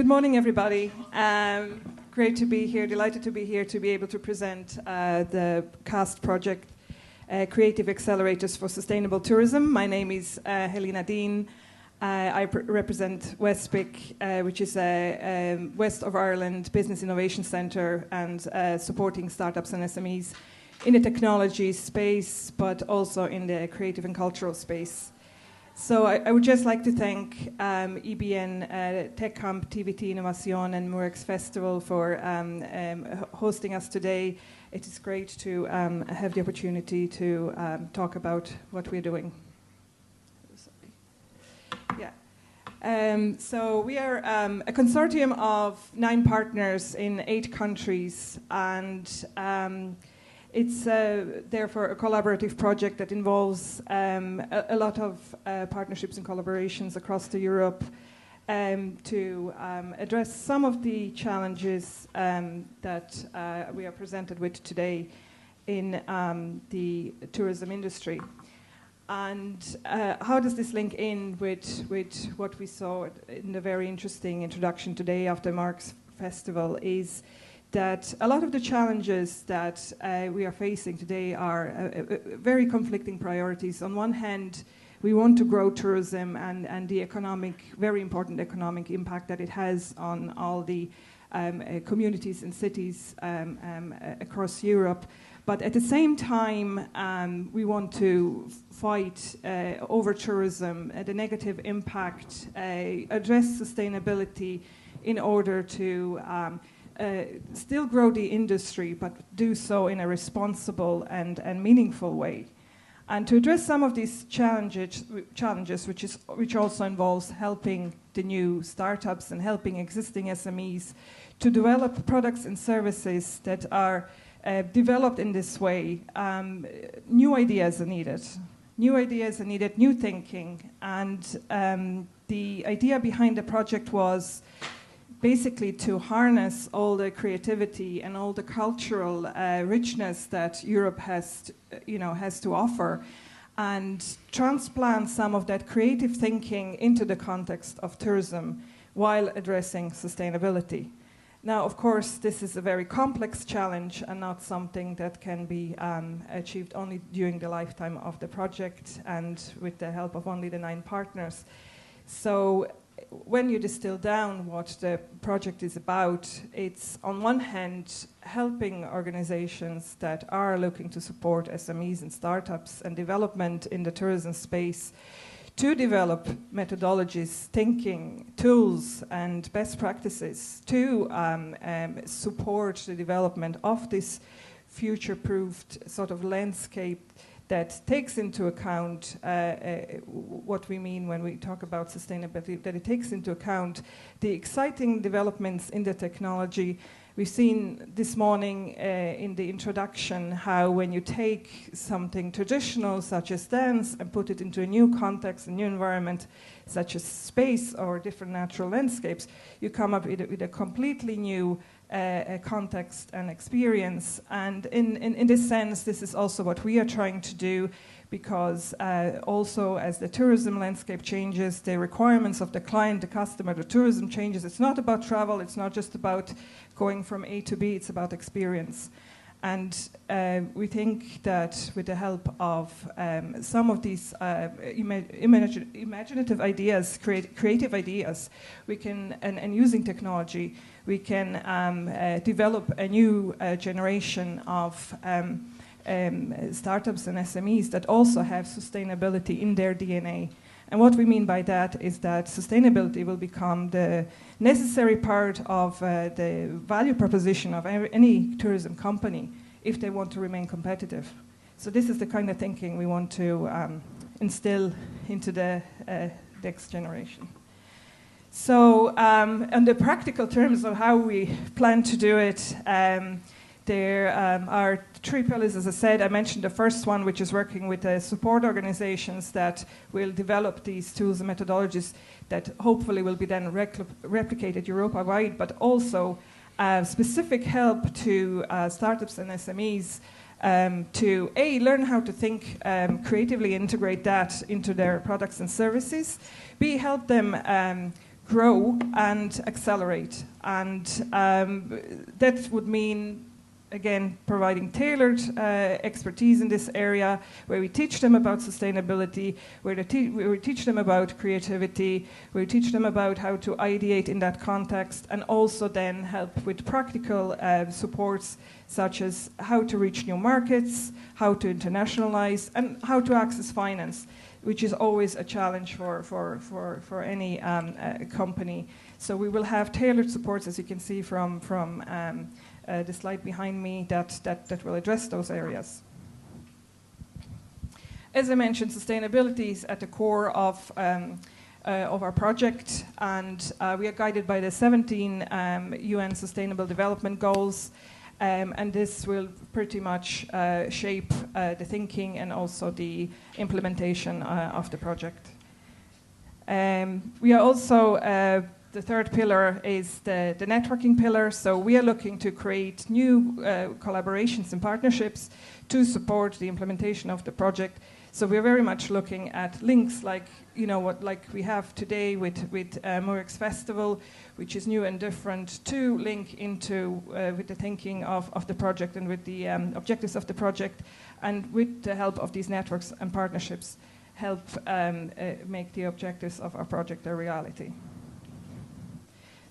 Good morning, everybody. Great to be here, delighted to be here to be able to present the CAST project, Creative Accelerators for Sustainable Tourism. My name is Helena Dean. I represent WestBIC, which is a West of Ireland Business Innovation Centre and supporting startups and SMEs in the technology space, but also in the creative and cultural space. So I would just like to thank EBN TECH CAMP Tourism and Murex Festival for hosting us today. It is great to have the opportunity to talk about what we're doing. Yeah. So we are a consortium of 9 partners in 8 countries, and it's therefore a collaborative project that involves a lot of partnerships and collaborations across Europe to address some of the challenges that we are presented with today in the tourism industry. And how does this link in with what we saw in the very interesting introduction today after Mark's Festival is that a lot of the challenges that we are facing today are very conflicting priorities. On one hand, we want to grow tourism and the very important economic impact that it has on all the communities and cities across Europe. But at the same time, we want to fight over tourism, the negative impact, address sustainability in order to still grow the industry, but do so in a responsible and meaningful way. And to address some of these challenges, which also involves helping the new startups and helping existing SMEs to develop products and services that are developed in this way, new ideas are needed. New ideas are needed, new thinking. And the idea behind the project was basically to harness all the creativity and all the cultural richness that Europe has to offer, and transplant some of that creative thinking into the context of tourism while addressing sustainability. Now, of course, this is a very complex challenge and not something that can be achieved only during the lifetime of the project and with the help of only the 9 partners. So when you distill down what the project is about, it's on one hand helping organizations that are looking to support SMEs and startups and development in the tourism space to develop methodologies, thinking, tools, and best practices to support the development of this future-proofed sort of landscape that takes into account what we mean when we talk about sustainability, that it takes into account the exciting developments in the technology. We've seen this morning in the introduction how when you take something traditional such as dance and put it into a new context, a new environment such as space or different natural landscapes, you come up with a completely new context and experience. And in this sense, this is also what we are trying to do, because also as the tourism landscape changes, the requirements of the client, the customer, the tourism changes. It's not about travel, it's not just about going from A to B, it's about experience. And we think that with the help of some of these imaginative ideas, creative ideas, we can, and using technology, we can develop a new generation of startups and SMEs that also have sustainability in their DNA. And what we mean by that is that sustainability will become the necessary part of the value proposition of any tourism company if they want to remain competitive. So this is the kind of thinking we want to instill into the next generation. So on the practical terms of how we plan to do it, there are 3 pillars, as I said. I mentioned the first one, which is working with the support organizations that will develop these tools and methodologies that hopefully will be then replicated Europa-wide, but also specific help to startups and SMEs to A, learn how to think creatively, integrate that into their products and services, B, help them grow and accelerate. And that would mean, again, providing tailored expertise in this area, where we teach them about sustainability, where we teach them about creativity, where we teach them about how to ideate in that context, and also then help with practical supports, such as how to reach new markets, how to internationalize, and how to access finance, which is always a challenge for any company. So we will have tailored supports, as you can see from the slide behind me, that will address those areas. As I mentioned, sustainability is at the core of our project, and we are guided by the 17 UN Sustainable Development Goals, and this will pretty much shape the thinking and also the implementation of the project. We are also the third pillar is the networking pillar. So we are looking to create new collaborations and partnerships to support the implementation of the project. So we're very much looking at links like, like we have today with Murex Festival, which is new and different, to link into with the thinking of the project and with the objectives of the project, and with the help of these networks and partnerships, help make the objectives of our project a reality.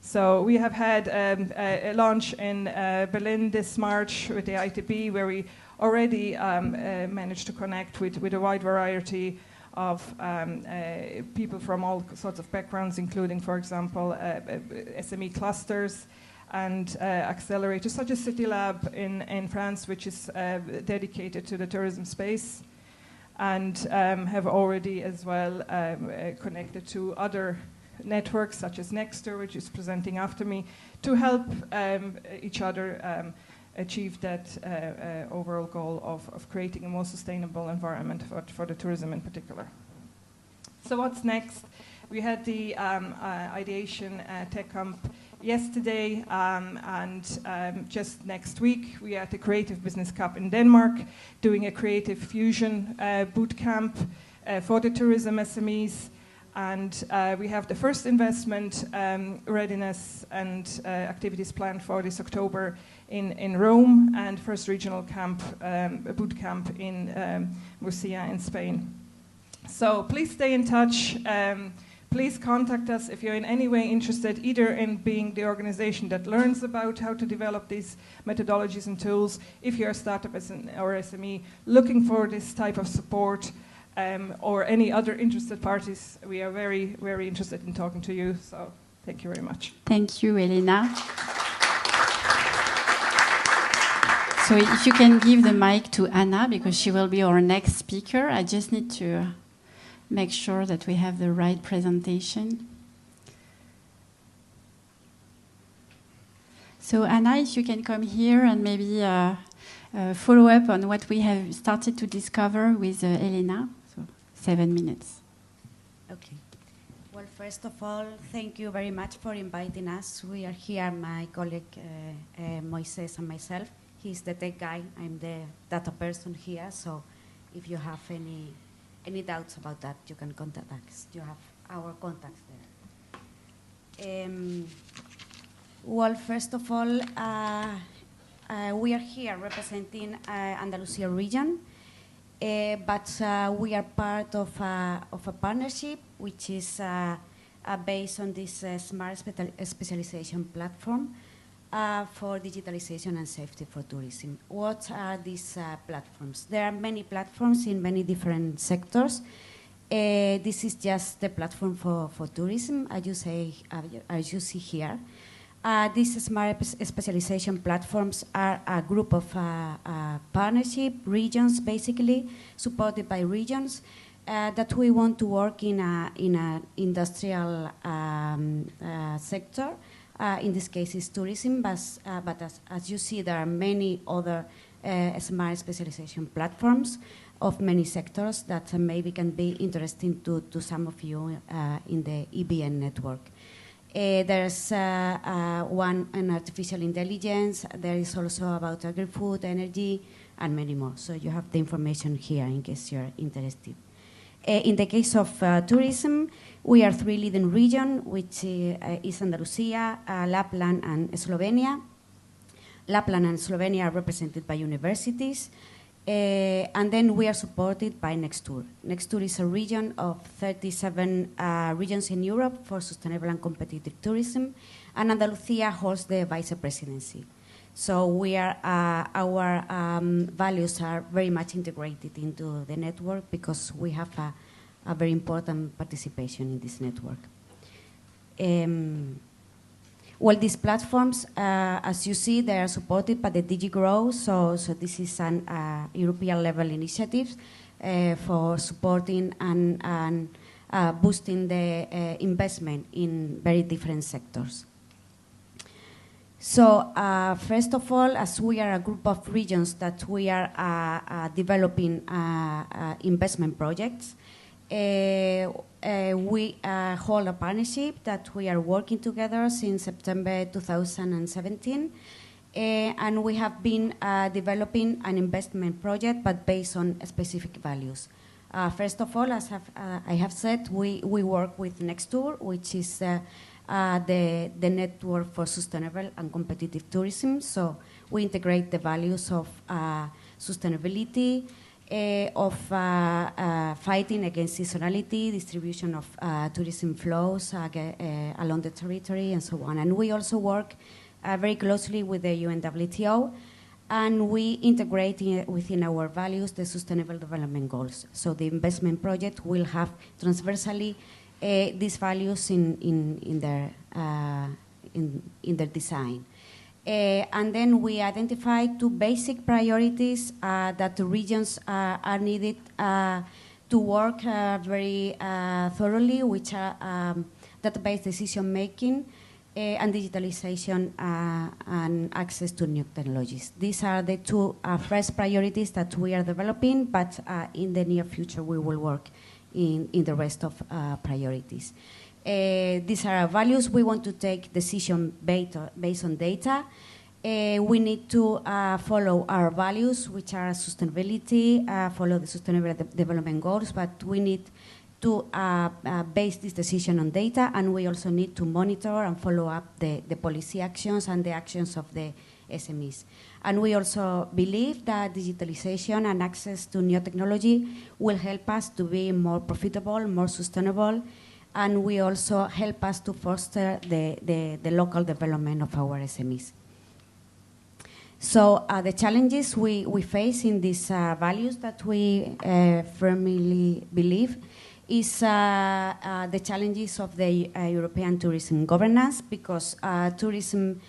So we have had a launch in Berlin this March with the ITB, where we already managed to connect with a wide variety of people from all sorts of backgrounds, including, for example, SME clusters and accelerators, such as City Lab in France, which is dedicated to the tourism space, and have already as well connected to other networks such as Nexter, which is presenting after me, to help each other achieve that overall goal of creating a more sustainable environment for the tourism in particular. So what's next? We had the Ideation Tech Camp yesterday, and just next week we are at the Creative Business Cup in Denmark, doing a creative fusion boot camp for the tourism SMEs. And we have the first investment readiness and activities planned for this October in Rome, and first regional camp, boot camp in Murcia in Spain. So please stay in touch. Please contact us if you're in any way interested, either in being the organization that learns about how to develop these methodologies and tools, if you're a startup or SME looking for this type of support, or any other interested parties. We are very, very interested in talking to you. So thank you very much. Thank you, Elena. So if you can give the mic to Anna, because she will be our next speaker. I just need to make sure that we have the right presentation. So Anna, if you can come here and maybe follow up on what we have started to discover with Elena. 7 minutes. Okay. Well, first of all, thank you very much for inviting us. We are here, my colleague Moises and myself. He's the tech guy. I'm the data person here. So if you have any doubts about that, you can contact us. You have our contacts there. Well, first of all, we are here representing Andalusia region. But we are part of a partnership which is based on this smart specialization platform for digitalization and safety for tourism. What are these platforms? There are many platforms in many different sectors. This is just the platform for tourism, as you see here. These smart specialization platforms are a group of partnership regions, basically supported by regions, that we want to work in a industrial sector. In this case, it's tourism, but as you see, there are many other smart specialization platforms of many sectors that maybe can be interesting to some of you in the EBN network. There's one on artificial intelligence. There is also about agri-food, energy, and many more. So you have the information here in case you're interested. In the case of tourism, we are 3 leading regions, which is Andalusia, Lapland, and Slovenia. Lapland and Slovenia are represented by universities. And then we are supported by Nextur. Nextur is a region of 37 regions in Europe for sustainable and competitive tourism, and Andalusia holds the vice presidency. So we are, our values are very much integrated into the network because we have a very important participation in this network. Well, these platforms, as you see, they are supported by the DG Grow, so this is an European level initiative for supporting and boosting the investment in very different sectors. So first of all, as we are a group of regions that we are developing investment projects, we hold a partnership that we are working together since September 2017. And we have been developing an investment project, but based on specific values. First of all, as I have said, we work with Nextur, which is the network for sustainable and competitive tourism. So we integrate the values of sustainability, of fighting against seasonality, distribution of tourism flows along the territory, and so on. And we also work very closely with the UNWTO, and we integrate within our values the Sustainable Development Goals. So the investment project will have transversally these values in their design. And then we identify 2 basic priorities that the regions are needed to work very thoroughly, which are database decision making and digitalization and access to new technologies. These are the 2 first priorities that we are developing, but in the near future we will work in the rest of priorities. These are our values. We want to take decision based on data. We need to follow our values, which are sustainability, follow the Sustainable Development Goals, but we need to base this decision on data, and we also need to monitor and follow up the policy actions and the actions of the SMEs. And we also believe that digitalization and access to new technology will help us to be more profitable, more sustainable, and we also help us to foster the local development of our SMEs. So the challenges we face in these values that we firmly believe is the challenges of the European tourism governance, because tourism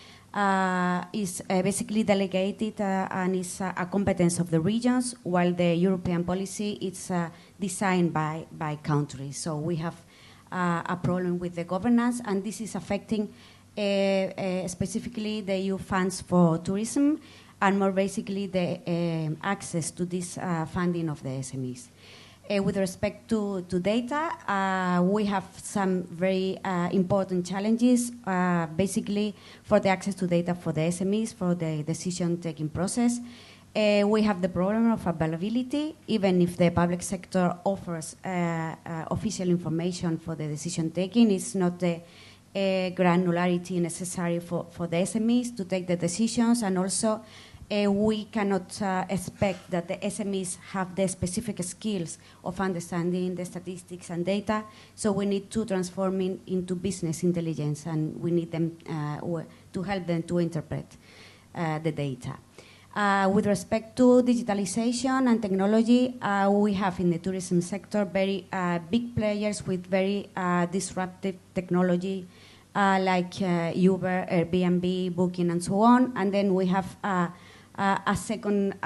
is basically delegated and is a competence of the regions, while the European policy is designed by countries. So we have a problem with the governance, and this is affecting specifically the EU funds for tourism, and more basically the access to this funding of the SMEs. With respect to data, we have some very important challenges, basically for the access to data for the SMEs, for the decision-taking process. We have the problem of availability. Even if the public sector offers official information for the decision-taking, it's not the granularity necessary for the SMEs to take the decisions, and also we cannot expect that the SMEs have the specific skills of understanding the statistics and data, so we need to transform it into business intelligence, and we need them to help them to interpret the data. With respect to digitalization and technology, we have in the tourism sector very big players with very disruptive technology, like Uber, Airbnb, Booking, and so on. And then we have a second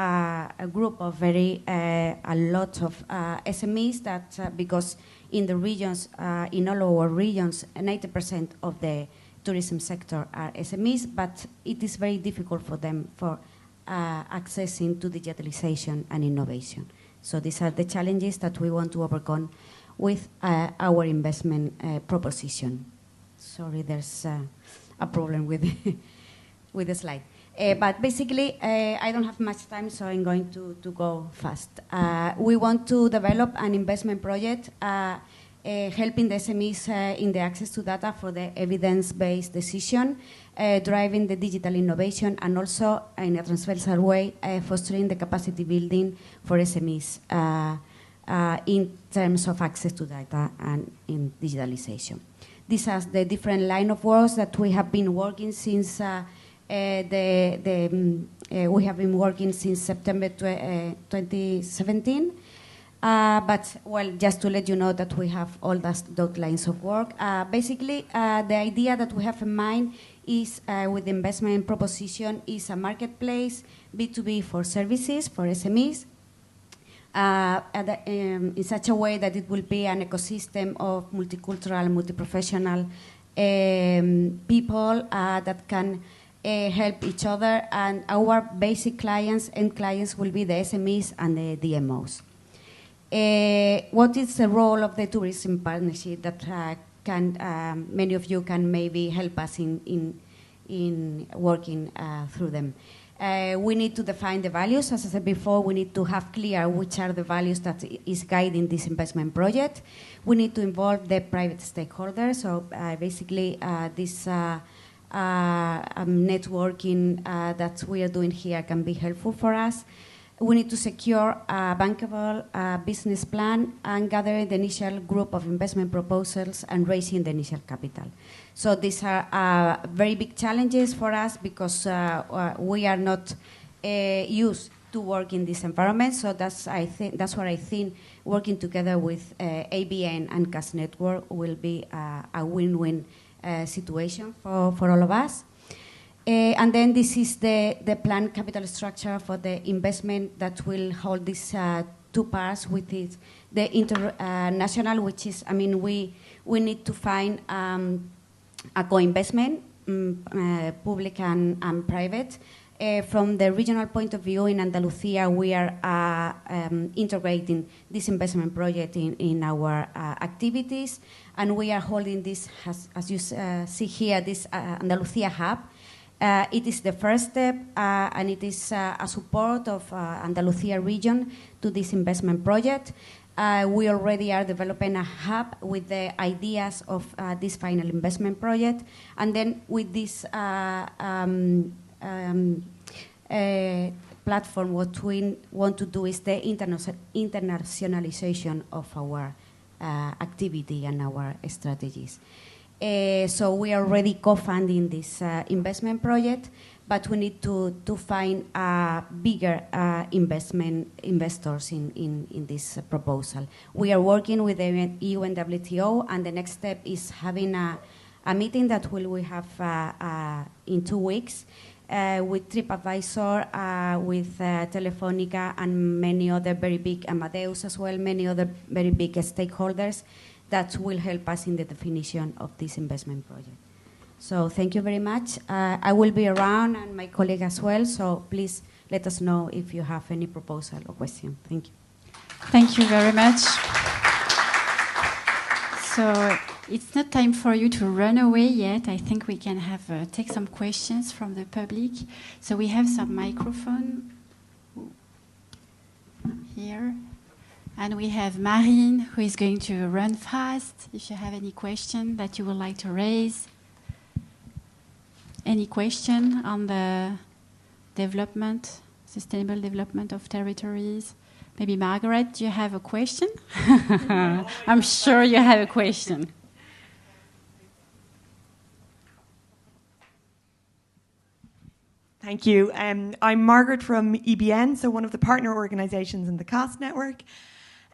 group of a lot of SMEs that, because in the regions, in all our regions, 90% of the tourism sector are SMEs, but it is very difficult for them for accessing to digitalization and innovation. So these are the challenges that we want to overcome with our investment proposition. Sorry, there's a problem with the slide. But basically, I don't have much time, so I'm going to go fast. We want to develop an investment project helping the SMEs in the access to data for the evidence-based decision, driving the digital innovation, and also in a transversal way, fostering the capacity building for SMEs in terms of access to data and in digitalization. These are the different line of works that we have been working since we have been working since September 2017. But, well, just to let you know that we have all those lines of work. Basically, the idea that we have in mind is, with the investment proposition, is a marketplace, B2B for services, for SMEs, in such a way that it will be an ecosystem of multicultural, multi-professional people that can help each other, and our basic clients and clients will be the SMEs and the DMOs. What is the role of the tourism partnership that many of you can maybe help us in working through them? We need to define the values. As I said before, we need to have clear which are the values that is guiding this investment project. We need to involve the private stakeholders. So basically, this networking that we are doing here can be helpful for us. We need to secure a bankable business plan and gather the initial group of investment proposals and raising the initial capital. So these are very big challenges for us because we are not used to work in this environment. So that's what I think working together with ABN and CAS Network will be a win-win situation for all of us. And then this is the planned capital structure for the investment that will hold these two parts, with it, the international, which is, I mean, we need to find a co-investment, public and private. From the regional point of view, in Andalusia, we are integrating this investment project in our activities, and we are holding this, as you see here, this Andalusia Hub. It is the first step, and it is a support of Andalusia region to this investment project. We already are developing a hub with the ideas of this final investment project, and then with this platform, what we want to do is the internationalization of our activity and our strategies. So we are already co-funding this investment project, but we need to find bigger investors in this proposal. We are working with the EU and WTO, and the next step is having a meeting that we have in 2 weeks with TripAdvisor, with Telefonica, and many other very big, Amadeus as well, many other very big stakeholders that will help us in the definition of this investment project. So thank you very much. I will be around, and my colleague as well, so please let us know if you have any proposal or question. Thank you. Thank you very much. So it's not time for you to run away yet. I think we can have take some questions from the public. So we have some microphone here. And we have Marine, who is going to run fast. If you have any question that you would like to raise. Any question on the development, sustainable development of territories? Maybe Margaret, do you have a question? I'm sure you have a question. Thank you. I'm Margaret from EBN, so one of the partner organisations in the CAS network.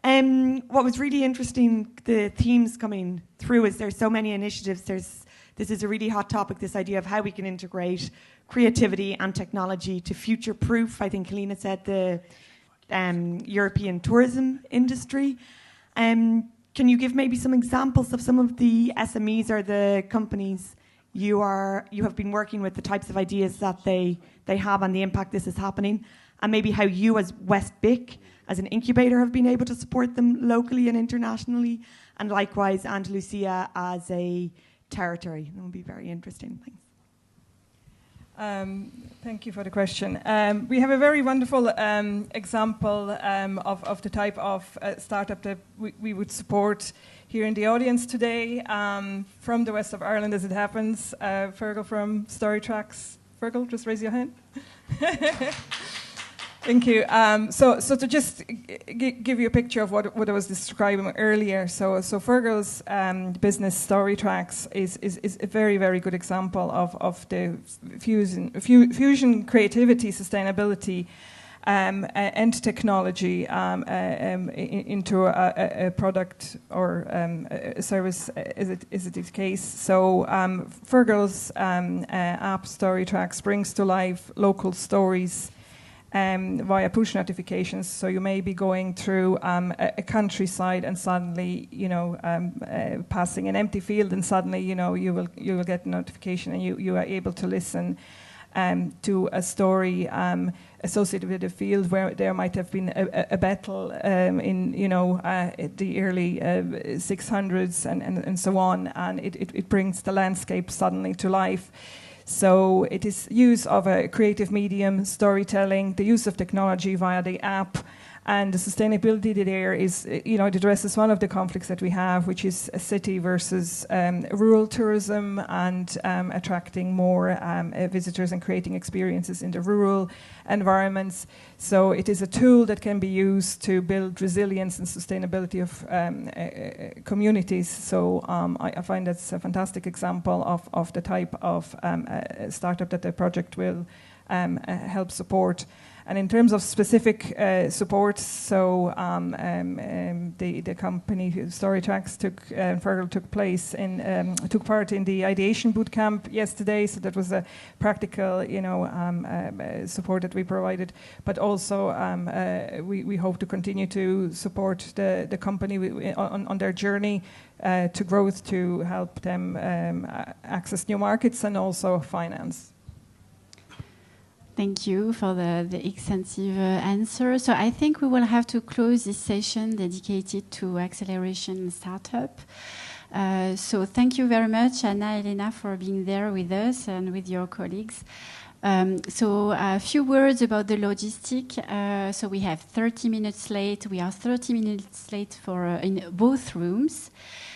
What was really interesting, the themes coming through, is there's so many initiatives. This is a really hot topic, this idea of how we can integrate creativity and technology to future-proof, I think Helena said, the European tourism industry. Can you give maybe some examples of some of the SMEs or the companies you have been working with, the types of ideas that they have and the impact this is happening, and maybe how you as West BIC, as an incubator, have been able to support them locally and internationally, and likewise Andalusia as a territory? That would be very interesting. Thanks. Thank you for the question. We have a very wonderful example of the type of startup that we would support here in the audience today, from the west of Ireland as it happens. Fergal from Storytracks. Fergal, just raise your hand. Thank you. So to just give you a picture of what I was describing earlier, so Fergal's business Storytracks is a very, very good example of the fusion creativity, sustainability, and technology into a product or a service, is it the case? So Fergal's app Storytracks brings to life local stories via push notifications. So you may be going through a countryside and suddenly, passing an empty field, and suddenly, you will get a notification, and you are able to listen to a story associated with a field where there might have been a battle in the early 600s and so on, and it brings the landscape suddenly to life. So it is use of a creative medium, storytelling, the use of technology via the app, and the sustainability there is, it addresses one of the conflicts that we have, which is a city versus rural tourism, and attracting more visitors and creating experiences in the rural environments. So it is a tool that can be used to build resilience and sustainability of communities. So I find that's a fantastic example of the type of startup that the project will help support. And in terms of specific support, so the company Storytracks took part in the ideation bootcamp yesterday. So that was a practical, support that we provided. But also, we hope to continue to support the company on their journey to growth, to help them access new markets and also finance. Thank you for the extensive answer. So I think we will have to close this session dedicated to acceleration and startup. So thank you very much, Anna, Elena, for being there with us and with your colleagues. So a few words about the logistic. So we have 30 minutes late. We are 30 minutes late in both rooms,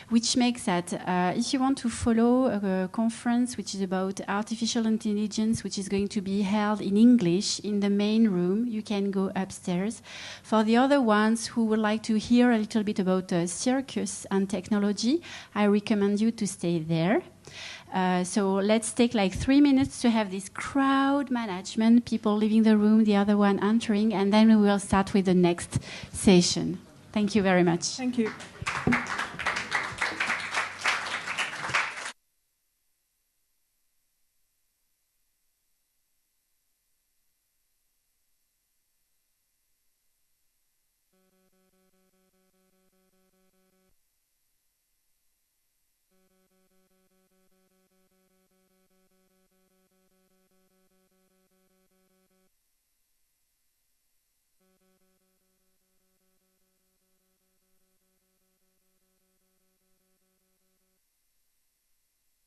which makes that if you want to follow a conference which is about artificial intelligence, which is going to be held in English in the main room, you can go upstairs. For the other ones who would like to hear a little bit about circus and technology, I recommend you to stay there. So let's take like 3 minutes to have this crowd management, people leaving the room, the other one entering, and then we will start with the next session. Thank you very much. Thank you.